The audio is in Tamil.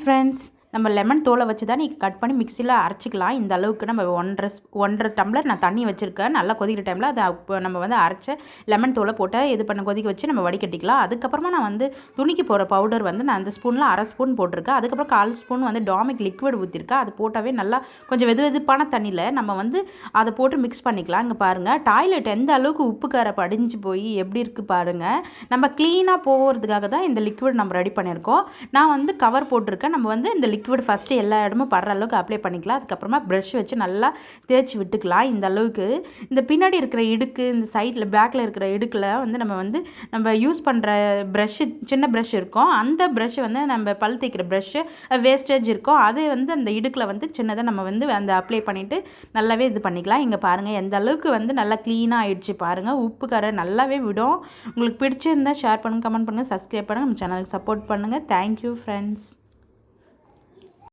ஃப்ரெண்ட்ஸ், நம்ம லெமன் தோலை வச்சு தான் கட் பண்ணி மிக்ஸியில் அரைச்சிக்கலாம். இந்த அளவுக்கு நம்ம 1.5 டம்ளர் நான் தண்ணி வச்சுருக்கேன். நல்லா கொதிக்கிற டைமில் அதை நம்ம வந்து அரைச்ச லெமன் தோலை போட்டு இது பண்ண கொதிக்க வச்சு நம்ம வடிகட்டிக்கலாம். அதுக்கப்புறமா நான் வந்து துணிக்கு போகிற பவுடர் வந்து நான் அந்த ஸ்பூனில் 1/2 ஸ்பூன் போட்டிருக்கேன். அதுக்கப்புறம் 1/4 ஸ்பூன் வந்து டாமிக் லிக்விட் ஊற்றிருக்கேன். அது போட்டாவே நல்லா கொஞ்சம் வெதுவெதுப்பான தண்ணியில் நம்ம வந்து அதை போட்டு மிக்ஸ் பண்ணிக்கலாம். இங்கே பாருங்கள், டாய்லெட் எந்த அளவுக்கு உப்பு காரை படிஞ்சு போய் எப்படி இருக்குது பாருங்கள். நம்ம க்ளீனாக போகிறதுக்காக தான் இந்த லிக்விட் நம்ம ரெடி பண்ணியிருக்கோம். நான் வந்து கவர் போட்டிருக்கேன். நம்ம வந்து இந்த லிக்விட் ஃபஸ்ட்டு எல்லா இடமும் படுற அளவுக்கு அப்ளை பண்ணிக்கலாம். அதுக்கப்புறமா ப்ரஷ் வச்சு நல்லா தேய்ச்சி விட்டுக்கலாம். இந்த அளவுக்கு இந்த பின்னாடி இருக்கிற இடுக்கு, இந்த சைடில் பேக்கில் இருக்கிற இடுக்கில் வந்து நம்ம யூஸ் பண்ணுற ப்ரஷ்ஷு, சின்ன ப்ரஷ் இருக்கும். அந்த ப்ரஷ் வந்து நம்ம பல் தேய்க்கிற ப்ரஷ்ஷு வேஸ்டேஜ் இருக்கும். அது வந்து அந்த இடுக்கில் வந்து சின்னதாக நம்ம வந்து அந்த அப்ளை பண்ணிவிட்டு நல்லாவே இது பண்ணிக்கலாம். இங்கே பாருங்கள் எந்த அளவுக்கு வந்து நல்லா க்ளீனாக ஆகிடுச்சு பாருங்கள். உப்பு கரை நல்லாவே விடும். உங்களுக்கு பிடிச்சிருந்தால் ஷேர் பண்ணுங்கள், கமெண்ட் பண்ணுங்கள், சப்ஸ்கிரைப் பண்ணுங்கள், நம்ம சேனலுக்கு சப்போர்ட் பண்ணுங்கள். Thank you friends.